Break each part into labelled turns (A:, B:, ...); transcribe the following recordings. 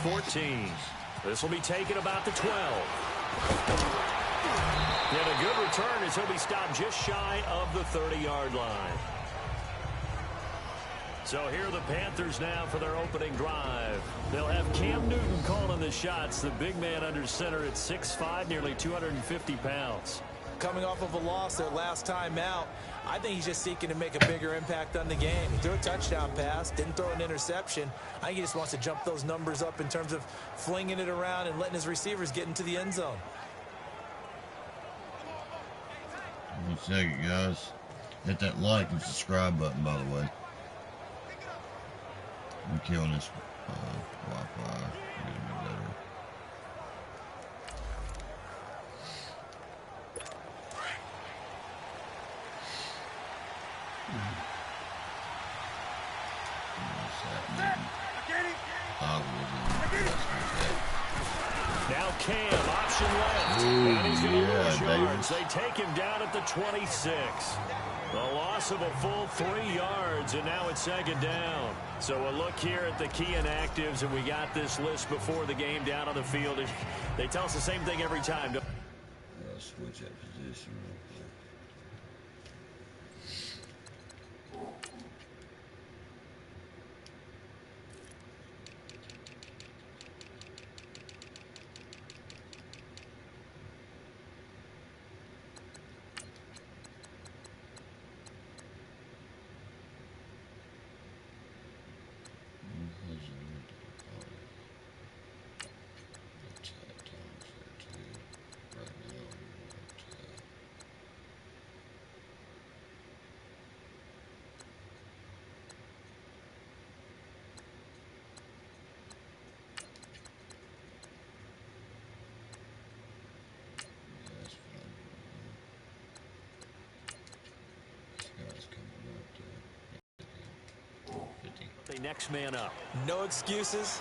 A: 14. This will be taken about the 12. And a good return as he'll be stopped just shy of the 30-yard line. So here are the Panthers now for their opening drive. They'll have Cam Newton calling the shots, the big man under center at 6'5", nearly 250 pounds.
B: Coming off of a loss their last time out, I think he's just seeking to make a bigger impact on the game. He threw a touchdown pass, didn't throw an interception. I think he just wants to jump those numbers up in terms of flinging it around and letting his receivers get into the end zone.
C: 1 second, guys. Hit that like and subscribe button, by the way. I'm killing this Wi-Fi. Getting me better.
A: Now Cam, option left. And he's going to lose yards. They take him down at the 26. A loss of a full 3 yards, and now it's second down. So a look here at the key inactives, and we got this list before the game down on the field. They tell us the same thing every time.
C: Switch that position real quick.
A: Next man up.
B: No excuses.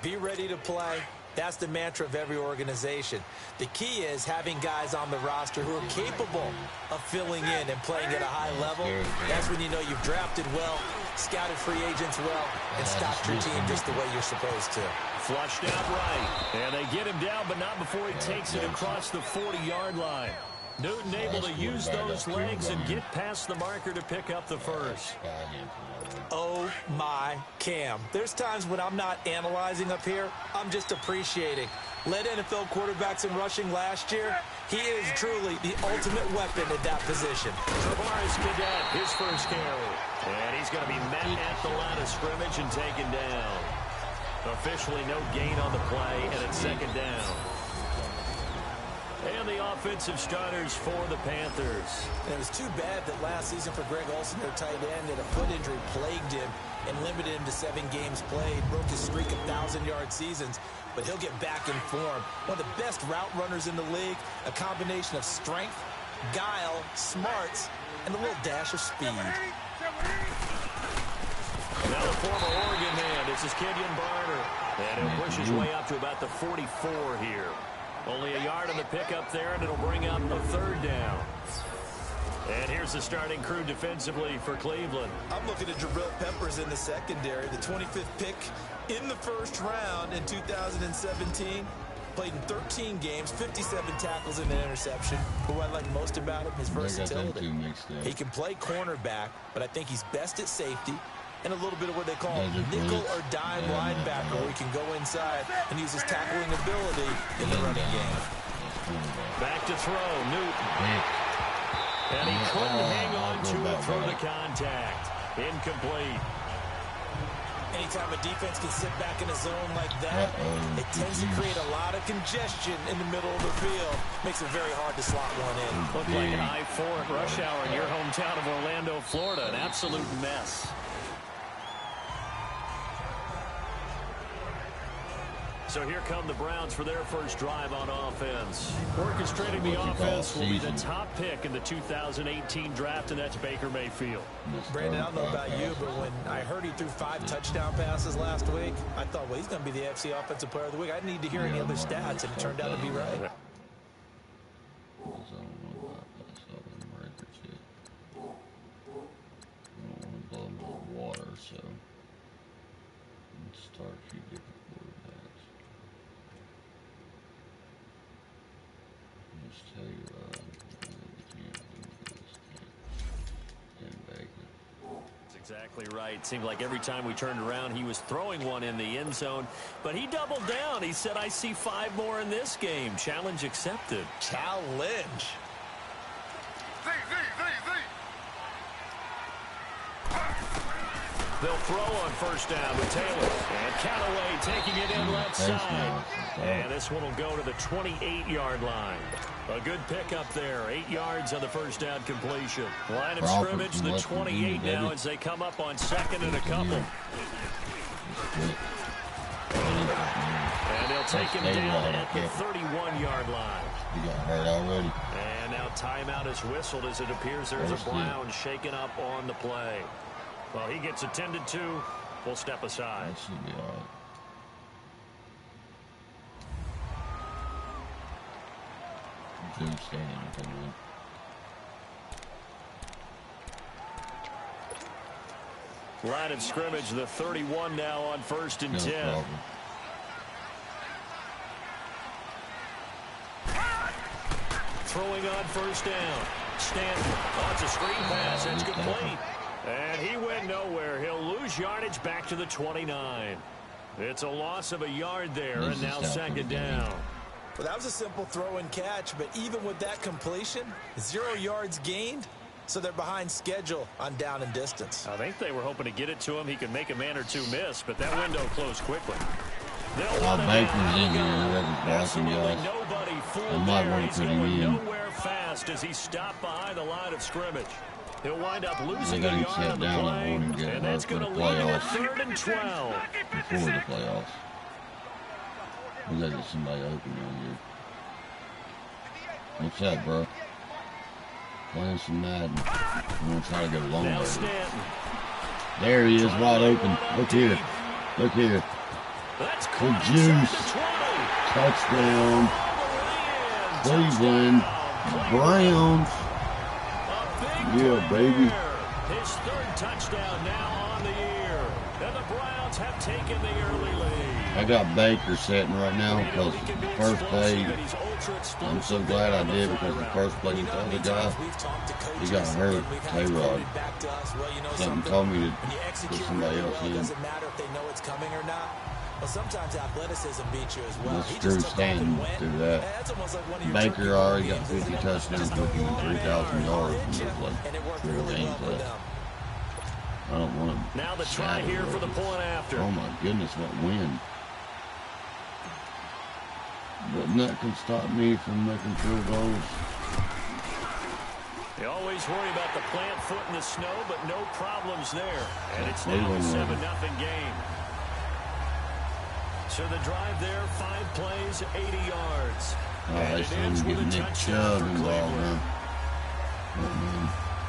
B: Be ready to play. That's the mantra of every organization. The key is having guys on the roster who are capable of filling in and playing at a high level. That's when you know you've drafted well, scouted free agents well, and stocked your team just the way you're supposed to.
A: Flushed out right. And they get him down, but not before he takes it across the 40-yard line. Newton able to use those legs and get past the marker to pick up the first.
B: Oh, my Cam. There's times when I'm not analyzing up here. I'm just appreciating. Led NFL quarterbacks in rushing last year. He is truly the ultimate weapon at that position.
A: Travaris Cadet, his first carry. And he's going to be met at the line of scrimmage and taken down. Officially no gain on the play, and it's second down. And the offensive starters for the Panthers.
B: And it was too bad that last season for Greg Olsen, their tight end, that a foot injury plagued him and limited him to 7 games played, broke his streak of 1,000-yard seasons, but he'll get back in form. One of the best route runners in the league, a combination of strength, guile, smarts, and a little dash of speed.
A: Now the former Oregon man, this is Kenyon Barner, and he'll push his way up to about the 44 here. Only a yard on the pickup there, and it'll bring up a third down. And here's the starting crew defensively for Cleveland.
B: I'm looking at Jabril Peppers in the secondary, the 25th pick in the first round in 2017. Played in 13 games, 57 tackles and an interception. But what I like most about him, his versatility. He can play cornerback, but I think he's best at safety. And a little bit of what they call nickel or dime linebacker, where he can go inside and use his tackling ability in the running game.
A: Back to throw, Newton. And he couldn't hang on to it through the contact. Incomplete.
B: Anytime a defense can sit back in a zone like that, it tends to create a lot of congestion in the middle of the field. Makes it very hard to slot one in.
A: Looked like an I-4 at rush hour in your hometown of Orlando, Florida. An absolute mess. So here come the Browns for their first drive on offense. Orchestrating the offense will be the top pick in the 2018 draft, and that's Baker Mayfield.
B: Brandon, I don't know about you, but when I heard he threw 5 touchdown passes last week, I thought, well, he's going to be the AFC Offensive Player of the Week. I didn't need to hear any other stats, and it turned out to be right.
C: Water, so let's start a few different quarterbacks.
A: Exactly right. Seemed like every time we turned around, he was throwing one in the end zone. But he doubled down. He said, I see 5 more in this game. Challenge accepted.
B: Challenge.
A: They'll throw on first down with Taylor. And Callaway taking it in left side. And this one will go to the 28-yard line. A good pickup there. 8 yards on the first down completion. Line of scrimmage, the 28 now as they come up on second and a couple. And they'll take him down at the 31-yard line.
C: He got hurt already.
A: And now timeout is whistled as it appears there's a Brown shaken up on the play. Well, he gets attended to. We'll step aside.
C: That should be all right. Good stand.
A: Line of scrimmage, the 31 now on first and 10.
C: Problem.
A: Throwing on first down. Stanton. Oh, it's a screen pass. That's complete. And he went nowhere. He'll lose yardage back to the 29. It's a loss of a yard there, and now second down.
B: Well, that was a simple throw and catch, but even with that completion, 0 yards gained, so they're behind schedule on down and distance.
A: I think they were hoping to get it to him. He could make a man or two miss, but that window closed quickly.
C: Baker's in here.
A: Absolutely nobody fooled there. He's going nowhere fast as he stopped behind the line of scrimmage. He'll wind up losing a yard on the play, and that's going to leave him at 3rd and 12.
C: Before the playoffs. We got somebody open on here. What's up, bro? Playing some Madden. I'm going to try to go long way. There he is, wide open. Look here. Look here. Good juice. Touchdown. Cleveland Browns. Yeah, baby.
A: His 3rd touchdown now on the year. And the Browns have taken the early lead.
C: I got Baker sitting right now because the first play, I'm so glad I did because the first play the other guy, he got hurt, Taylor. Something told me to put somebody else in.
B: Doesn't matter if they know it's coming or not. Well, sometimes athleticism beats you as well.
C: Let's Drew Stanton do that. Baker already got 50 touchdowns, looking at 3,000 yards, and there's like 3 games left. I don't want to.
A: Now the try here for the point after.
C: Oh my goodness, what wind! But nothing can stop me from making field goals.
A: You always worry about the plant foot in the snow, but no problems there. And it's now a 7-0 game. So the drive there, 5 plays, 80 yards.
C: All right, so I'm getting Nick Chubb involved now.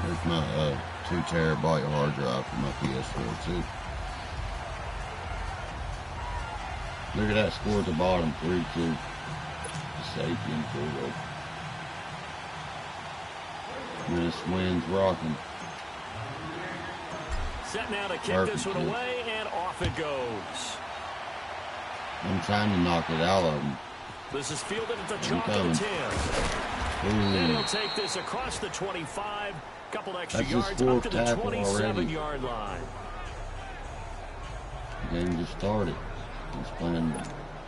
C: There's my 2 terabyte hard drive for my PS4 too. Look at that score at the bottom, 3-2. Safety and field goal. This wind's rocking.
A: Set now to kick this one away, and off it goes.
C: I'm trying to knock it out of him.
A: This is fielded at the chalk of the 10. And he'll take this across the 25. Couple extra yards up to the 27-yard line.
C: The game just started. He's playing.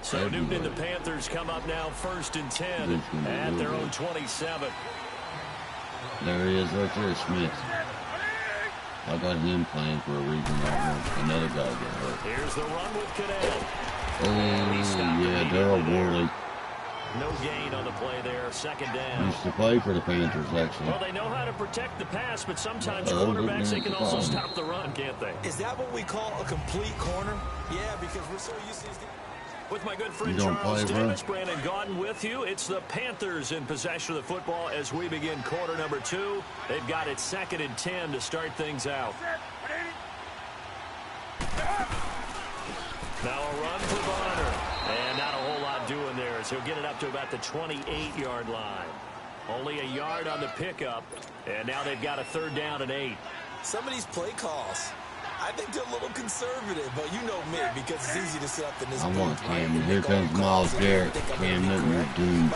A: So Newton and the Panthers come up now 1st and 10 at their own 27.
C: There he is right there, Smith. I got him playing for a reason. Another guy got hurt.
A: Here's the run with Cadell.
C: Oh, yeah, Darryl Worley.
A: No gain on the play there, 2nd down.
C: Used to play for the Panthers, actually.
A: Well, they know how to protect the pass, but sometimes quarterbacks, they can also stop the run, can't they?
B: Is that what we call a complete corner? Yeah, because we're so used to these guys.
A: With my good friend Charles Davis, Brandon Gaudin with you. It's the Panthers in possession of the football as we begin quarter number 2. They've got it 2nd and 10 to start things out. Now a run for Bonner. And not a whole lot doing there as he'll get it up to about the 28-yard line. Only a yard on the pickup. And now they've got a 3rd down and 8.
B: Some of these play calls, I think they're a little conservative, but you know me, because it's easy to set up in this booth.
C: I want Cam. Here comes Miles Garrett. Cam Newton is doomed.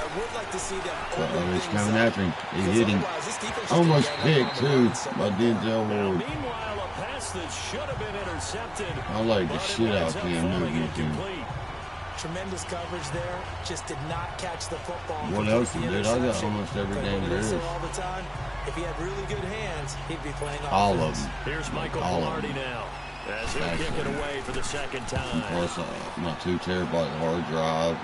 C: He's coming after him. He hit him. Almost picked, too, by Denzel Ward.
A: Meanwhile, a pass pass that should have been intercepted.
C: I like the shit out of him.
B: Tremendous coverage there. Just did not catch the football.
C: What else, dude? I got almost every game there is.
B: All the time. If he had really good hands, he'd be playing
C: all of them.
A: Here's Michael Velarde now. As he'll kick it away for the second time.
C: Plus, not 2 terabyte hard drive.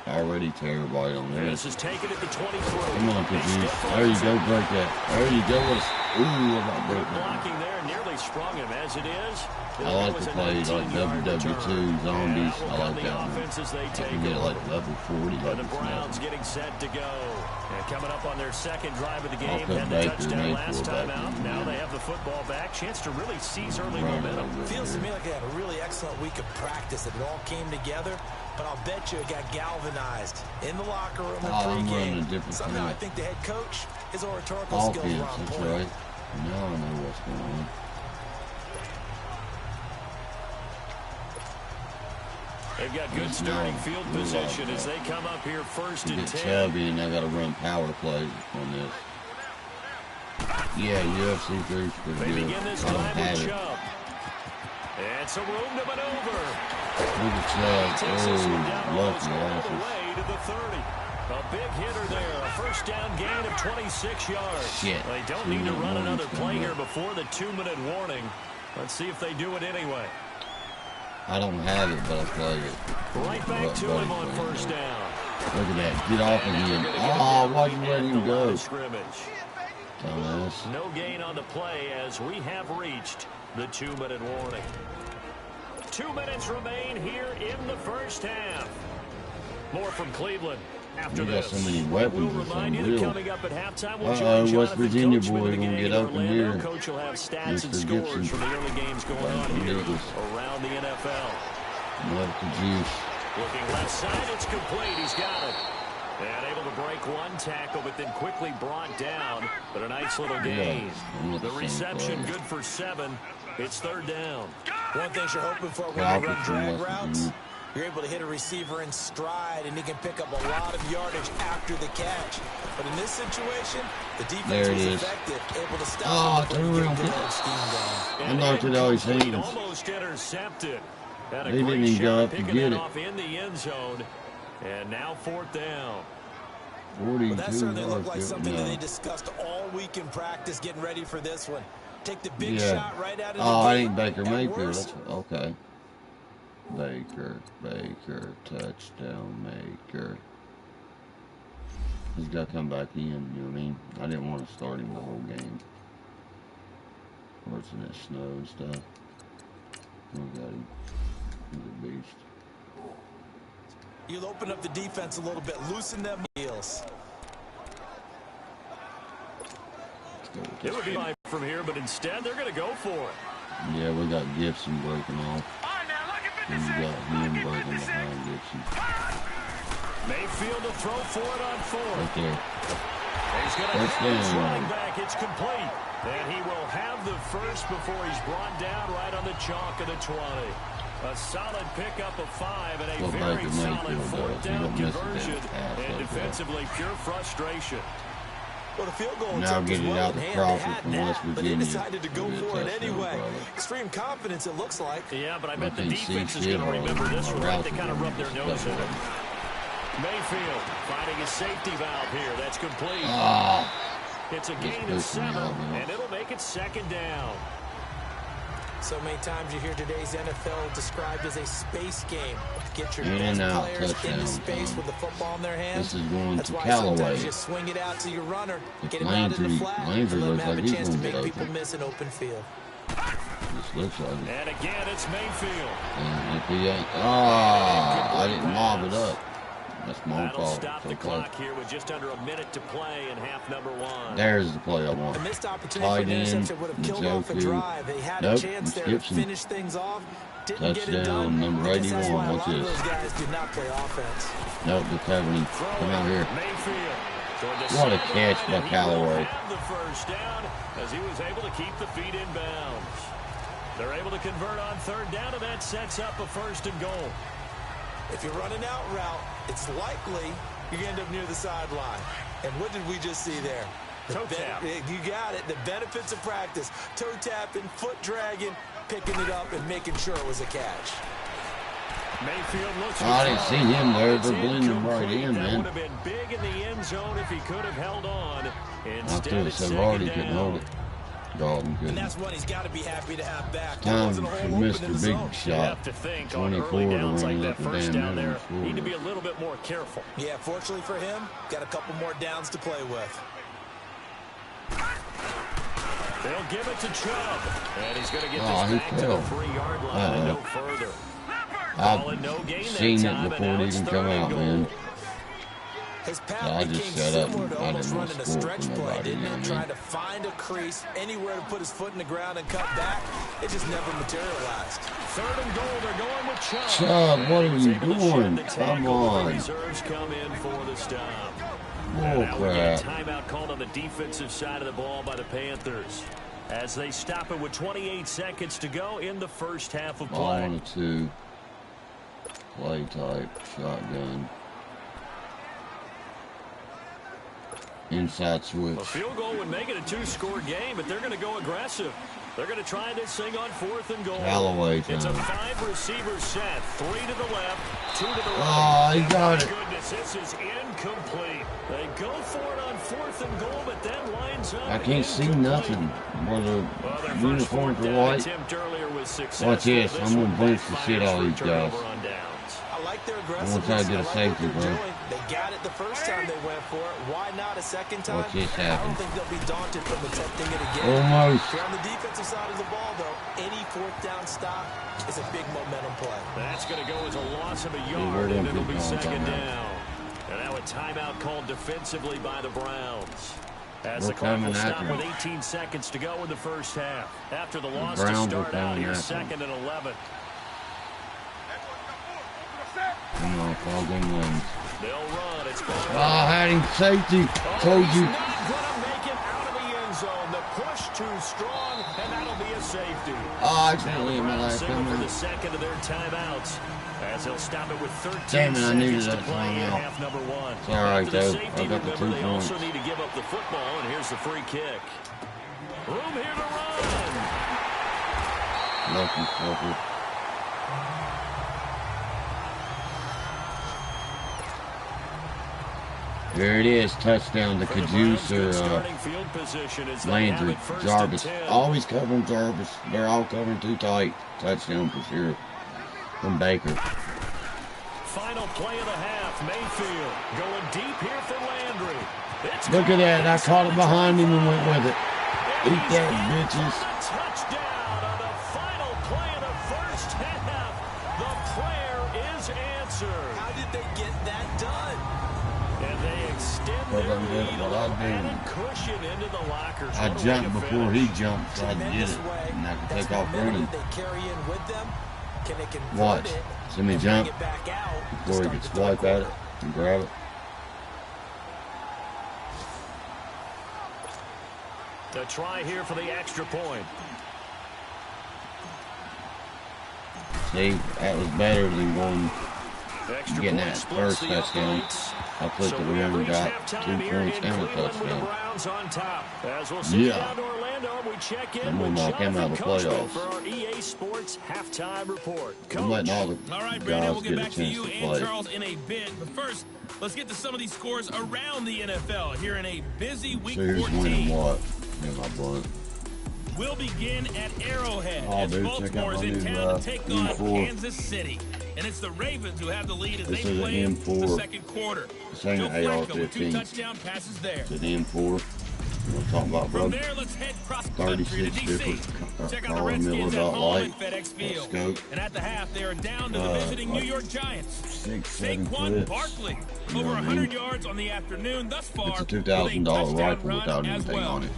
C: Already terabyte on this.
A: This is taken at the 23.
C: Come on, Kajus. There you go, break that. There you go. Ooh, I'm not breaking that.
A: Blocking there nearly sprung him as it is.
C: I like to play like WW2 zombies. I like that one. I can get it like level 40.
A: Like the Browns getting set to go. And coming up on their second drive of the game. Had the touchdown last time out. Now they have the football back. Chance to really seize early momentum.
B: Feels to me like they had a really excellent week of practice. It all came together. But I'll bet you it got galvanized in the locker room and pregame. Somehow I think the head coach, his oratorical skills were on point.
C: That's right. Now I know what's going on.
A: They've got good starting field position as they come up here first and 10.
C: Chubby, and I got to run power plays on this. Yeah, UFC 3 is pretty good.
A: They begin this time with Chubb. And some room to maneuver.
C: Look at Chubb. Oh, lucky
A: away to the 30. A big hitter there. A first down gain of 26 yards.
C: Shit.
A: They don't need to run another play here before the 2-minute warning. Let's see if they do it anyway.
C: I don't have it, but I play it.
A: Right back to him on first down.
C: Look at that. Get off of him. Oh, why'd you let him go? Dumbass.
A: No gain on the play as we have reached the 2-minute warning. 2 minutes remain here in the first half. More from Cleveland. After
C: we got so many weapons.
A: We'll remind you that coming up at halftime, we'll
C: join West Virginia boy gonna get up in here.
A: Coach will have stats and scores from the early games going on here around the NFL.
C: Love the juice.
A: Looking left side, it's complete. He's got it. And able to break one tackle, but then quickly brought down. But a nice little gain. The reception good for 7. It's third down.
B: One thing you're hoping for when you run drag routes, you're able to hit a receiver in stride, and he can pick up a lot of yardage after the catch. But in this situation, the defense was effective, able to stop him.
C: I knocked it out his hands.
A: Almost intercepted.
C: They didn't even go up to get it.
A: Off in the end zone. And now fourth down.
C: 42
B: well, that certainly looked like something that they discussed all week in practice, getting ready for this one. Take the big shot right out of the
C: Oh, I ain't Baker Mayfield. That's okay. Baker, touchdown Baker. He's got to come back in, you know what I mean? I didn't want to start him the whole game. What's in that snow and stuff? We got him. He's a beast.
B: You'll open up the defense a little bit, loosen them heels.
A: It would be fine from here, but instead they're going to go for it.
C: Yeah, we got Gibson breaking off. And we got him breaking behind Gibson.
A: Mayfield to throw for it on 4.
C: Right there.
A: He's going to have his running back. It's complete. And he will have the first before he's brought down right on the chalk of the 20. A solid pickup of 5 and a very solid fourth down conversion. And defensively, pure frustration.
B: Well, the field goal
C: now get it out the Crawford from West Virginia.
B: But they decided to go for it anyway. Extreme confidence, it looks like.
A: Yeah, but I bet the defense is going to remember this one. Right? They kind of rub their nose in it. Mayfield finding his safety valve here. That's complete. It's a gain of 7, and it'll make it second down.
B: So many times you hear today's NFL described as a space game. Get your best players into space with the football in their hands.
C: This is going
B: That's
C: to
B: why
C: Callaway.
B: Sometimes you swing it out to your runner, get him out in the flat, and let him have a chance to make people miss an open field.
C: This looks like it.
A: And again, it's Mayfield.
C: And if he ain't, I didn't mob it up. That's my fault.
A: Stop the clock here with just under a minute to play in half number 1.
C: There's the play I want.
B: A missed opportunity for an interception would have killed off a drive. They had a chance there to finish things off. Didn't get it done.
C: Number 81. What's this?
B: Those guys do not play offense.
C: Nope, they're covering. Come out here. What a catch by Callaway.
A: The first down as he was able to keep the feet in bounds. They're able to convert on third down, and that sets up a first and goal.
B: If you're running out route, it's likely you're going to end up near the sideline. And what did we just see there?
A: Toe tap.
B: You got it. The benefits of practice. Toe tapping, foot dragging, picking it up, and making sure it was a catch.
A: Mayfield looks
C: I didn't see him there. They're blending him right in,
A: That
C: man.
A: would have been big in the end zone if he could have held on.
C: I
A: Instead,
C: thought
A: it's
C: Savardi couldn't
A: second
C: hold
A: down.
C: it. Dalton
B: And
C: couldn't.
B: that's what he's got to be happy to have back.
C: Time for Mr. Big Shot.
A: 24
C: to
A: downs
C: run
A: like
C: it up
A: that
C: the
A: first
C: damn
A: down there.
C: middle
A: Need to
C: of
A: be
C: the
A: a little bit more careful.
B: Yeah, fortunately for him, got a couple more downs to play with.
A: They'll give it to Chubb. And he's going to get
C: Oh,
A: this
C: he
A: back to the
C: fell.
A: 3-yard line and no further.
C: I've seen it before it even come out, man.
B: His
C: So I
B: path
C: just
B: became
C: shut up
B: similar
C: and
B: to
C: I
B: almost
C: didn't want
B: running
C: to
B: a
C: score
B: stretch
C: for
B: play,
C: nobody,
B: didn't
C: you know
B: it?
C: what I
B: Trying
C: mean?
B: to find a crease, anywhere to put his foot in the ground and cut back. It just never materialized.
A: 3rd and goal, they're going with Chubb.
C: Chubb, what are you doing?
A: The
C: Come
A: tackle, the
C: on.
A: reserves come in for the stop.
C: Oh,
A: Now we get a
C: crap.
A: timeout called on the defensive side of the ball by the Panthers as they stop it with 28 seconds to go in the first half of
C: Ball
A: play.
C: on a 2. Play type. Shotgun. Inside switch.
A: A field goal would make it a 2-score game, but they're going to go aggressive. They're going to try this thing on 4th and goal.
C: Callaway
A: It's a
C: time.
A: 5-receiver set. 3 to the left, 2 to the
C: Oh,
A: right.
C: he got it.
A: Goodness, this is incomplete. They go for it on 4th and goal, but then lines up.
C: I can't see
A: incomplete.
C: nothing. Where the
A: Well, their first
C: uniforms
A: fourth
C: are
A: down
C: white.
A: attempt earlier was successful.
C: Watch this. I'm gonna
A: one
C: blitz the
A: backfires
C: shit out of
A: for
C: these guys.
A: turnover on downs.
B: I like their
C: I'm gonna
B: aggressiveness.
C: try to get a
B: I like
C: safety,
B: what
C: bro.
B: they're doing. They got it the first time they went for it. Why not a second time?
C: Watch this
B: I
C: happen.
B: don't think they'll be daunted from attempting it again.
C: Almost.
B: If you're on the defensive side of the ball, though, any 4th down stop is a big momentum play.
A: That's going to go as a loss of a
C: we're
A: yard,
C: gonna
A: and it'll
C: get
A: be
C: called
A: second
C: timeout.
A: down. And now a timeout called defensively by the Browns. As
C: We're
A: the Cardinals
C: coming
A: stop
C: after
A: with
C: him.
A: 18 seconds to go in the first half. After the loss to
C: Browns are
A: start out,
C: coming
A: here's
C: after him.
A: 2nd and 11.
C: Come on, fall game wins.
A: They'll run. It's ball.
C: Oh, I had him safety.
A: Oh,
C: Told
A: he's
C: you.
A: not going to make it out of the end zone. The push too strong, and that'll be a safety.
C: Oh, I accidentally hit my
A: Browns
C: last
A: signal for
C: time.
A: the second of their timeouts as they'll stop it with 13
C: Damn it, I needed
A: seconds to
C: that
A: play in
C: timeout.
A: half number 1.
C: It's all right,
A: After the
C: though.
A: safety,
C: I got the
A: remember,
C: 2
A: they also
C: points.
A: need to give up the football, and here's the free kick. Room here to run.
C: Lucky fucker. There it is. Touchdown. The
A: For the Browns,
C: Cajuice
A: good
C: or
A: starting field position as they have
C: Landry.
A: it first and
C: Jarvis.
A: 10.
C: Always covering Jarvis. They're all covering too tight. Touchdown for sure. From Baker.
A: Final play of the half. Mayfield going deep here for Landry. It's
C: Look at that. I caught it behind him and went with it. Eat
A: He's
C: that,
A: in
C: bitches.
A: for the touchdown on the final play of the first half. The prayer is answered.
B: How did they get that done?
A: And they extend
C: Well,
A: their
C: I'm good.
A: lead
C: Well, I'm
A: and
C: doing.
A: added cushion into the lockers.
C: I
A: What a way
C: jumped
A: to
C: before
A: finish.
C: he jumped, so I could get
B: Tremendous
C: it.
B: way.
C: And I could
B: That's
C: take off
B: momentum
C: running.
B: they carry in with them. Can they convert
C: Watch.
B: it
C: See me
B: and
C: jump
B: bring it back out
C: before he
B: to
C: could
B: start the
C: swipe at it
B: third
C: and grab it.
A: The try here for the extra point.
C: See, that was better than going
A: Extra
C: getting
A: point
C: that
A: splits
C: first
A: the
C: touchdown.
A: uprights.
C: I put
A: So
C: the
A: we have
C: win and
A: reached
C: got
A: halftime
C: 2
A: here
C: points
A: in
C: and a
A: Cleveland with the
C: touchdown.
A: Browns on top. As we'll see
C: Yeah.
A: down to Orlando, we check in
C: I'm
A: with
C: gonna knock him out
A: Jonathan
C: of the
A: Coachman
C: playoffs.
A: for our EA Sports halftime report.
C: I'm letting all
A: Coach.
C: the
D: All right, Brandon,
C: guys
D: we'll
C: get
D: get
C: a
D: back to
C: chance
D: you
C: to
D: and
C: play.
D: Charles in a bit. But first, let's get to some of these scores around the NFL here in a busy week
C: So here's winning
D: 14.
C: what? In my blunt.
D: We'll begin at Arrowhead
C: Oh,
D: as
C: dude, check
D: Baltimore
C: out
D: is
C: my
D: in
C: new,
D: town to take on
C: M4.
D: Kansas City. And it's the Ravens who have the lead as
C: This
D: they
C: is an
D: play in
C: M4.
D: the second quarter.
C: This ain't
D: Joe
C: an
D: Flacco with 2
C: AR-15.
D: touchdown passes there.
C: It's an M4. We'll talk about, bro.
D: From there, let's head cross country to
C: 36
D: D.C.
C: different
D: Check out the
C: Carl Miller
D: Redskins at
C: dot
D: home
C: light.
D: at FedEx Field.
C: Scope.
D: And at the half, they are down to the visiting New York Giants.
C: 6, 7
D: Saquon
C: clips.
D: Barkley,
C: You know
D: over
C: what I
D: 100
C: mean?
D: yards on the afternoon thus far.
C: It's a
D: with a
C: $2,000
D: touchdown
C: rifle
D: run
C: without
D: as
C: anything
D: well.
C: on it.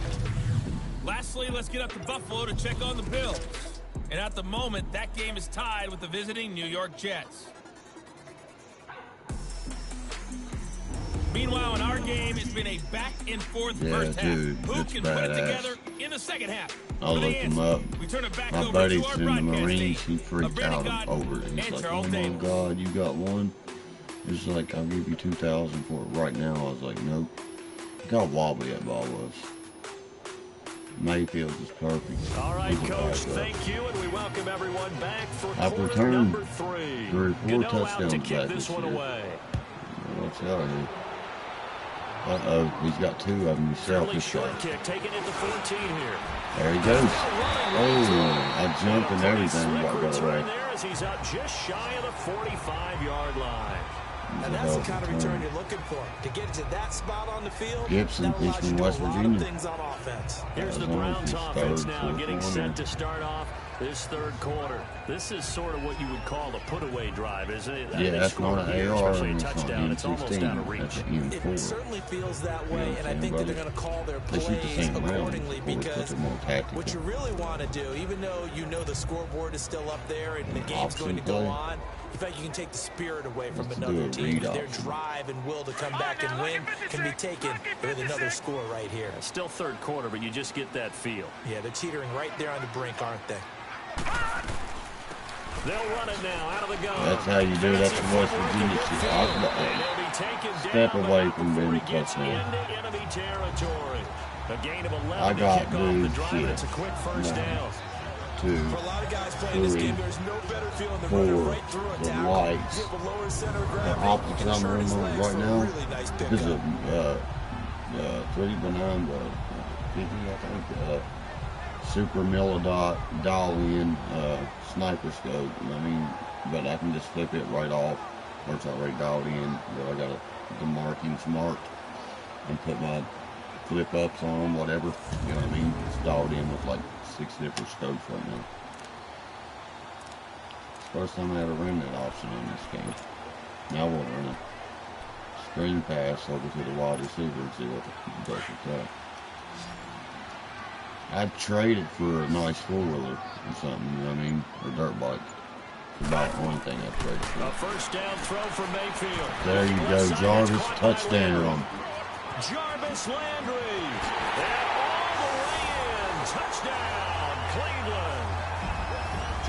D: Lastly, let's get up to Buffalo to check on the Bills. And at the moment, that game is tied with the visiting New York Jets. Meanwhile, in our game, it's been a back-and-forth
C: Yeah,
D: first half.
C: dude,
D: Who
C: it's
D: can put it
C: badass.
D: together in the second half?
C: I
D: For the
C: looked him
D: answer,
C: up.
D: we turn it back
C: My
D: over
C: buddy's
D: to our
C: in the
D: broadcast
C: Marines.
D: team
C: He freaked
D: of
C: out
D: Brandon
C: over it.
D: Gott
C: He's
D: and
C: like,
D: Charles
C: oh my
D: Davis.
C: God, you got one? It's like, I'll give you $2,000 for it right now. I was like, nope. Look how wobbly that ball was. Mayfield is perfect.
A: All right, Coach, thank you, and we welcome everyone back for
C: I've
A: quarter
C: returned
A: number 3.
C: 3 or 4 touchdowns
A: to kick
C: back
A: this
C: this
A: one
C: year.
A: away.
C: Watch out here. Uh-oh, he's got 2 of them himself.
A: Early short kick, taking it to 14 here.
C: There he goes. Oh, I jumped and everything.
A: Return there as he's up just shy of the 45-yard line.
B: And that's the kind of return you're looking for. To get to that spot on the field,
C: Gibson, he's from West Virginia.
B: Things on offense.
A: Here's the Browns offense now getting set to start off this third quarter. This is sort of what you would call a put-away drive, isn't it?
C: Yeah, that's not an AR,
A: especially a
C: and it's not
A: touchdown. It's almost out of
C: M16.
A: reach.
C: That's an M4.
B: It certainly feels that way, and I think that they're going to call their
C: They shoot the
B: plays
C: same round,
B: accordingly,
C: or it's
B: because
C: more tactical.
B: what you really want to do, even though you know the scoreboard is still up there and the game's going to go on, in fact, you can take the spirit away from another team. Their drive and will to come back and win can be taken with another score right here.
A: It's still third quarter, but you just get that feel.
B: Yeah, they're teetering right there on the brink, aren't they?
A: They'll run it now out of the gun.
C: That's how you do it. That's the West Virginia shit. Step away from being touchdown.
A: Enemy territory. A gain of 11
C: I got dude
A: shit. It's a quick first down.
C: 2,
B: For a lot of guys playing this
C: 3,
B: game, there's no better feeling than
C: 4,
B: running right through a
C: the
B: tackle.
C: lights.
B: Give a lower center of
C: The
B: gravity,
C: optics
B: and
C: I'm
B: turn his
C: running
B: legs
C: right
B: for a
C: now.
B: really nice
C: This is
B: pickup.
C: a 3x9, 50, I think. Super millidot dial-in sniper scope. I mean, but I can just flip it right off, or it's already dialed in. But I got the markings marked and put my flip ups on them, whatever. You know what I mean? It's dialed in with like 6 different scopes right now. It's the first time I ever ran that option in this game. Now we'll run a screen pass over to the wide receiver and see what does with that. I'd trade it for a nice 4-wheeler or something, you know what I mean? Or dirt bike. It's about the only thing I'd trade it for.
A: A first down throw for Mayfield.
C: There you go, Jarvis. Touchdown.
A: Jarvis Landry. And all the way in. Touchdown, Cleveland.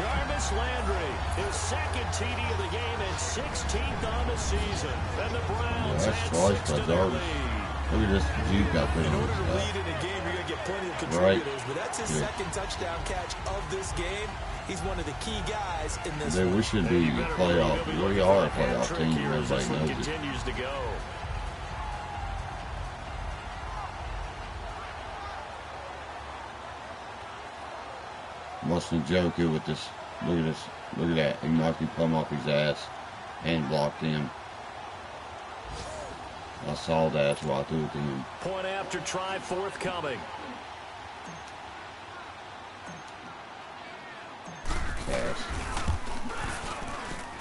A: Jarvis Landry, his second TD of the game and 16th on the season. And the Browns
C: That's
A: had
C: twice
A: 6
C: by
A: to their
C: Jarvis.
A: lead.
C: Look at this juke I put
B: In
C: on
B: order
C: this
B: to
C: guy.
B: lead in a game, you're going to get plenty of contributors, but that's his second touchdown catch of this game. He's one of the key guys in this
C: Dude, we should be a playoff. We are a playoff team. Everybody knows it.
A: Continues to go.
C: What's the joke here with this? Look at this. Look at that. He knocked him plumb off his ass and blocked him. I saw that. That's why I threw it to him.
A: Point after try forthcoming.
C: Pass.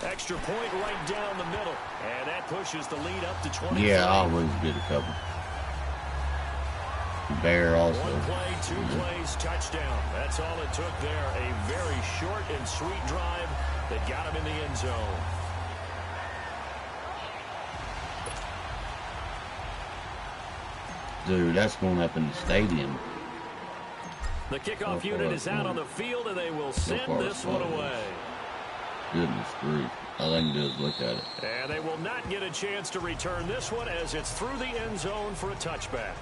A: Extra point right down the middle. And that pushes the lead up to 20.
C: Yeah, I always get a couple. Bear also.
A: One play, 2 plays, touchdown. That's all it took there. A very short and sweet drive that got him in the end zone.
C: Dude, that's going up in the stadium.
A: The kickoff unit is out on the field, and they will send this one away.
C: Goodness grief. All I can do is look at it.
A: And they will not get a chance to return this one as it's through the end zone for a touchback.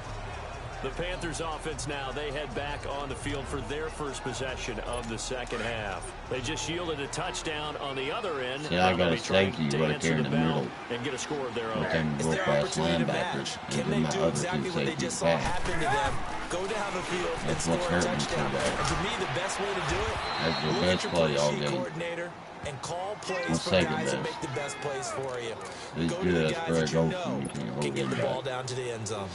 A: The Panthers offense now, they head back on the field for their first possession of the second half. They just yielded a touchdown on the other end.
C: See, I got a safety right there in the middle.
A: And get a score of their own.
C: With them real fast linebackers. And then my other 2 safeties back.
B: Go down the field and
C: That's
B: score
C: what's
B: a
C: hurting me
B: touchdown.
C: so bad.
B: And to me, the best way to do it,
C: That's the
B: look
C: best
B: at your
C: play all
B: play sheet
C: game.
B: coordinator and call plays
C: What's
B: for
C: second
B: guys that
C: best?
B: make the best plays for you.
C: He's
B: Go
C: good
B: to the
C: as
B: guys
C: Greg
B: that you
C: Olsen.
B: know
C: You can't hold
B: can get
C: him
B: the ball
C: back.
B: down to the end zone.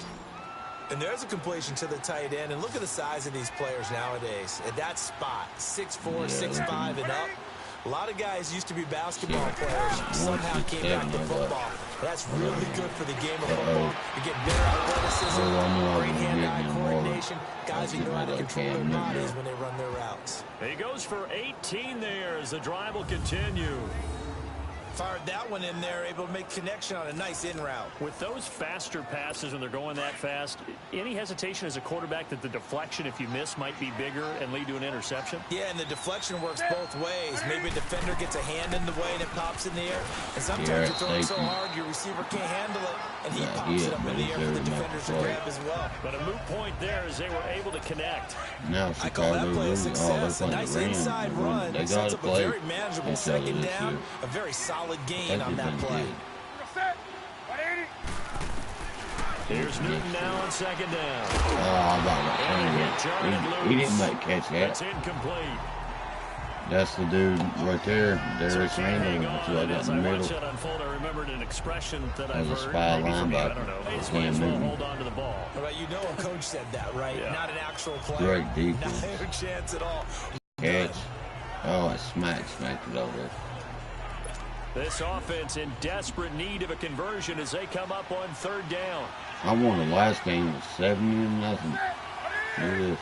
B: And there's a completion to the tight end. And look at the size of these players nowadays. At that spot, 6'4", 6'5", and up. A lot of guys used to be basketball players. Somehow came back to football. That's really good for the game of football. You get better athleticism, great hand-eye coordination. Guys who know how to control their bodies when they run their routes.
A: He goes for 18 there as the drive will continue.
B: Fired that one in there, able to make connection on a nice in route.
A: With those faster passes when they're going that fast, any hesitation as a quarterback that the deflection, if you miss, might be bigger and lead to an interception?
B: Yeah, and the deflection works both ways. Maybe a defender gets a hand in the way and it pops in the air. And sometimes you're throwing so hard your receiver can't handle it, and he pops it up in the air for the defenders to grab as well.
A: But a moot point there as they were able to connect.
C: Now
B: I call that play a success. A nice inside run.
C: They
B: Sets
C: got
B: up
C: to
B: a
C: play
B: very manageable second down. A very solid gain on that play.
A: Here's Newton now on second down.
C: He didn't make catch that.
A: That's incomplete.
C: That's the dude right there. Darius Randall. That's who I got in the middle.
A: That unfold, I remembered an expression that
C: I've heard. As a spy linebacker.
A: Cam Newton. Hold on to the ball.
B: But you know a coach said that, right? Yeah. Not an actual player.
C: Great defense.
B: Not a chance at all.
C: Catch. Oh, I smacked it over.
A: This offense in desperate need of a conversion as they come up on third down.
C: I won the last game with 70-0. Look at this.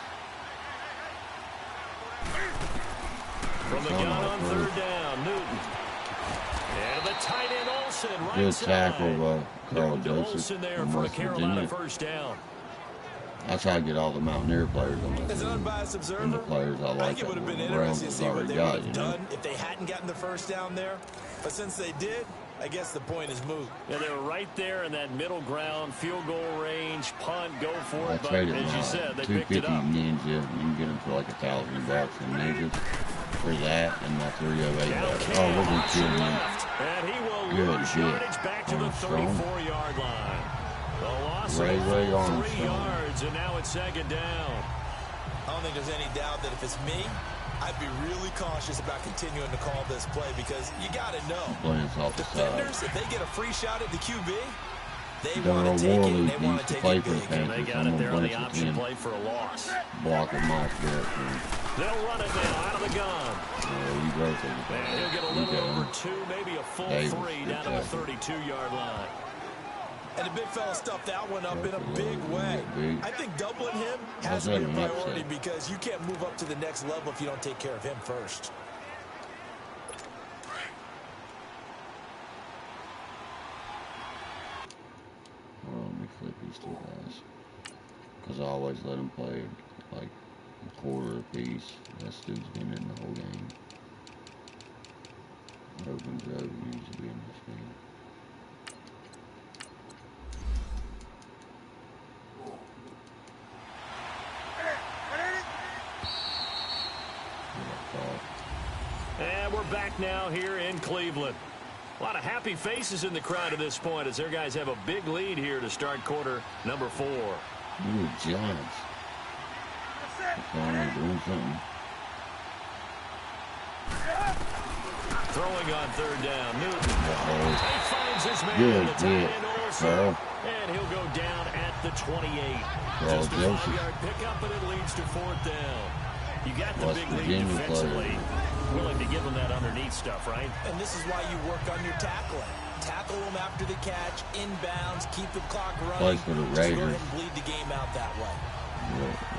A: From the gun on third down, Newton. And the tight end Olsen right
C: good
A: side.
C: Tackle by Carl Joseph.
A: Olsen there for a Carolina first down.
C: That's how I get all the Mountaineer players on my
B: As an
C: team.
B: unbiased observer,
C: And the players I like.
B: I think it would have been interesting to see what they would have done if they hadn't gotten the first down there. But since they did, I guess the point is moot.
A: Yeah, they were right there in that middle ground, field goal range, punt, go for it.
C: But
A: as you said, they picked
C: 250
A: it up.
C: Ninja. You can get them for like $1,000 in Ninjas for that and my 308. Oh, we're going to kill him.
A: And he will lose yardage back to the 34-yard line. The loss of 3 yards, and now it's second down.
B: I don't think there's any doubt that if it's me, I'd be really cautious about continuing to call this play because you got to know. Defenders, if they get a free shot at the QB, they want to take it, and they want to take it big.
A: And they got it there on the option play for a loss.
C: Block of Moss Garrett.
A: They'll run it now out of the gun.
C: Yeah, you go for it.
A: And he'll get a little over 2, maybe a full 3 down to the 32-yard line.
B: And the big fella stuffed that one up in a big way. I think doubling him has to be a priority because you can't move up to the next level if you don't take care of him first.
C: Well, let me flip these two guys. Because I always let them play like a quarter apiece. That dude's been in the whole game. Open Joe needs to be in this game.
A: And we're back now here in Cleveland. A lot of happy faces in the crowd at this point as their guys have a big lead here to start quarter number 4.
C: Ooh, Giants. Finally doing something.
A: Throwing on third down, Newton. He finds his man.
C: Good,
A: the tight end also. And he'll go down at the 28. Just a 5-yard pickup, and it leads to 4th down. You got the big lead defensively. Willing to give them that underneath stuff, right?
B: And this is why you work on your tackling. Tackle them after the catch, inbounds, keep the clock running.
C: For the Raiders.
B: Just go ahead and bleed the game out that way.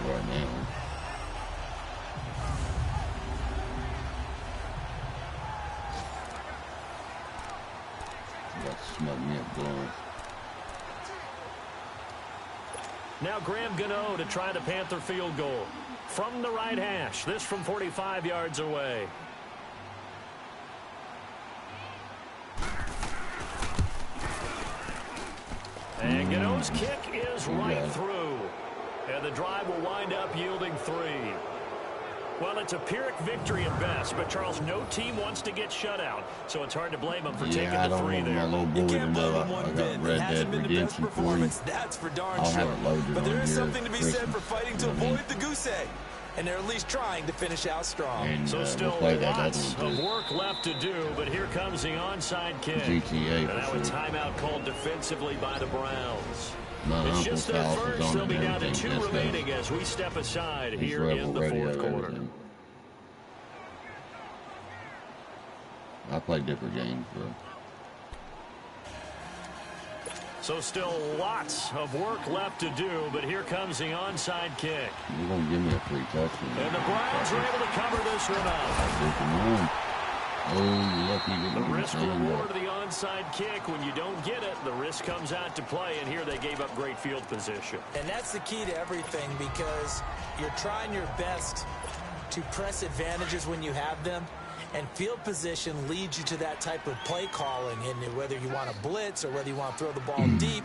C: Right now. Got to smoke me up going.
A: Now Graham Gano to try the Panther field goal. From the right hash. This from 45 yards away. And Gano's kick is right through. And the drive will wind up yielding 3. Well, it's a Pyrrhic victory at best, but Charles, no team wants to get shut out, so it's hard to blame them for taking the 3 there.
C: My little boy to know I got Red Dead Redemption for him.
B: That's for darn
C: I'll
B: sure.
C: have it loaded
B: But there
C: on
B: is
C: here
B: something to be said for
C: Christmas.
B: fighting to avoid the goose egg. And they're at least trying to finish out strong.
C: And,
A: so still
C: we'll
A: lots of work left to do, but here comes the onside kick.
C: GTA
A: and now a timeout called defensively by the Browns.
C: My
A: It's just their
C: house
A: first.
C: is on
A: They'll be down to 2
C: everything.
A: remaining as we step aside here in the 4th quarter.
C: Everything. I play different games, bro.
A: So still lots of work left to do, but here comes the onside kick.
C: You're going to give me a free touchdown.
A: And the Browns are able to cover this one up.
C: Oh, lucky didn't
A: The
C: get
A: risk
C: his hand
A: reward
C: up.
A: of the onside kick. When you don't get it, the risk comes out to play, and here they gave up great field position.
B: And that's the key to everything, because you're trying your best to press advantages when you have them, and field position leads you to that type of play calling. And whether you want to blitz or whether you want to throw the ball deep,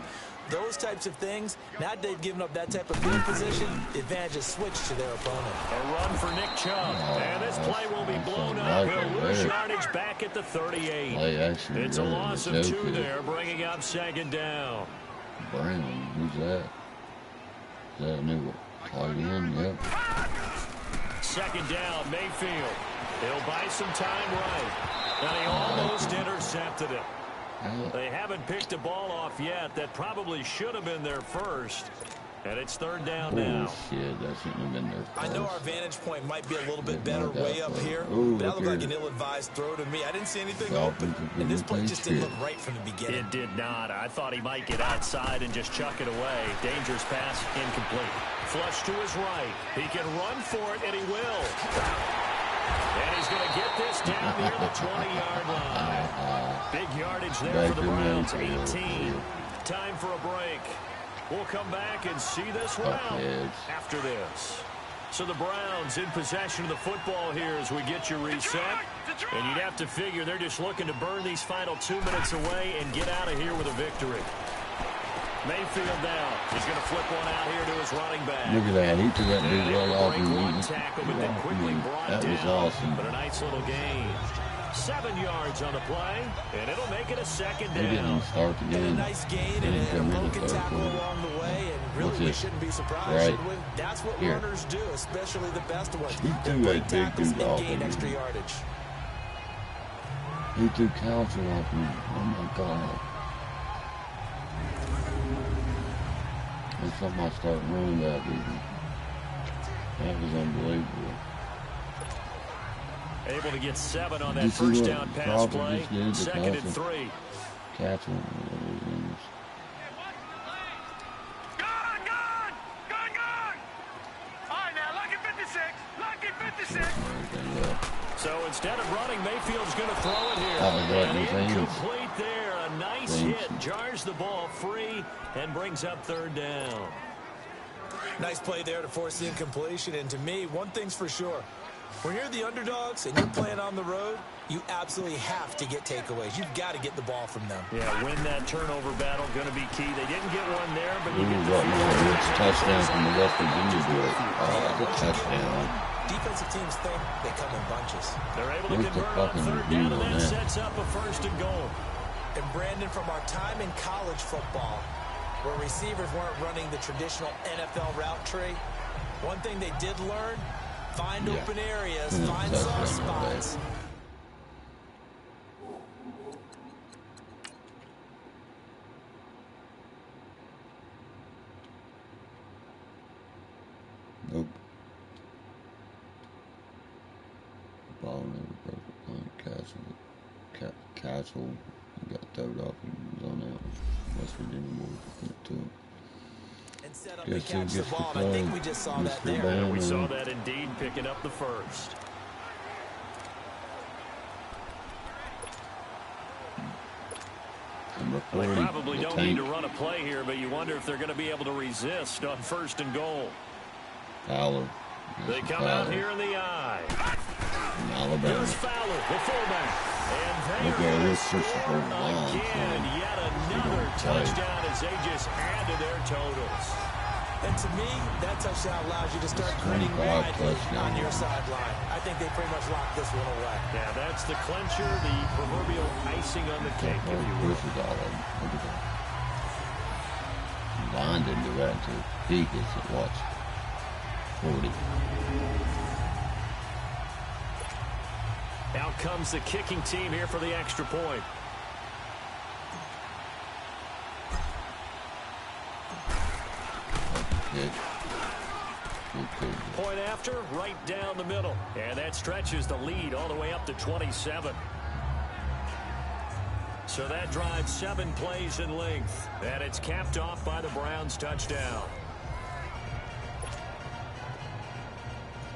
B: those types of things, now that they've given up that type of field position, the advantage is switched to their opponent.
A: A run for Nick Chubb, and this play will be blown up. He'll lose yardage back at the 38. It's a loss of 2 there, bringing up 2nd down.
C: Brown, who's that? Is that a new tight end? Yep.
A: 2nd down, Mayfield. He'll buy some time right. And he almost intercepted it. They haven't picked a ball off yet. That probably should have been their first. And it's 3rd down now.
C: Oh, shit, that shouldn't have been their first.
B: I know our vantage point might be a little bit better way up here,
C: Ooh,
B: but that looked like an ill-advised throw to me. I didn't see anything open, and this play just didn't look right from the beginning.
A: It did not. I thought he might get outside and just chuck it away. Dangerous pass, incomplete. Flush to his right. He can run for it, and he will. And he's going to get this down near the 20-yard line. Big yardage there for the Browns, 18. Time for a break. We'll come back and see this round after this. So the Browns in possession of the football here as we get you reset. And you'd have to figure they're just looking to burn these final 2 minutes away and get out of here with a victory. Mayfield down. He's going to flip one out here to his running back.
C: Look at that. He took that dude well off.
A: That
C: was awesome.
A: But a nice little gain. 7 yards on the play, and it'll make it a 2nd down.
C: He didn't start the game.
B: And a nice gain and a broken tackle along the way, and really we shouldn't be surprised. Right. That's what runners do, especially the best ones.
C: He threw a big dude off.
B: Gain extra yardage.
C: He threw counsel off me. Oh my God. It's something I start running that even. That was unbelievable.
A: Able to get 7 on that first down pass play. 2nd and 3.
C: Catch him. Whatever his name is.
E: All right, now, lucky 56.
A: So instead of running, Mayfield's going to throw it here.
C: And
A: incomplete there. A nice hit. Jars the ball free and brings up 3rd down.
B: Nice play there to force the incompletion. And to me, one thing's for sure. When you're the underdogs and you're playing on the road, you absolutely have to get takeaways. You've got to get the ball from them.
A: Yeah, win that turnover battle, going to be key. They didn't get one there, but you get
C: the touchdown from the West Virginia boy. Oh, the touchdown.
B: Defensive teams think they come in bunches.
A: They're able to convert on 3rd down, and that sets up a 1st and goal.
B: And Brandon, from our time in college football, where receivers weren't running the traditional NFL route tree, one thing they did learn: find open areas, find soft spots.
C: Nope. Ball never perfect point. Castle got thrown off and was on that West Virginia board to him.
B: And set up to catch the ball. I think we just saw that there.
A: Yeah, we saw that indeed, picking up the 1st. They probably don't need to run a play here, but you wonder if they're going to be able to resist on 1st and goal.
C: Fowler.
A: They come out here in the eye. Here's Fowler, the fullback. And there is again, yet another touchdown as they just add to their totals.
B: And to me, that touchdown allows you to start grinning widely on your sideline. I think they pretty much locked this one away.
A: Yeah, that's the clincher, the proverbial icing on the cake, if you will.
C: This is all of them. Look at that. Line didn't do that until he gets it. Watch. 40.
A: Out comes the kicking team here for the extra point. Point after, right down the middle. And that stretches the lead all the way up to 27. So that drives 7 plays in length. And it's capped off by the Browns' touchdown.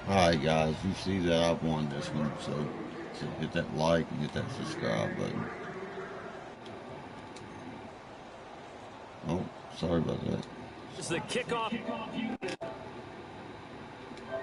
C: All right, guys, you see that I've won this one, so So hit that like and hit that subscribe button. Oh, sorry about that.
A: It's the kickoff.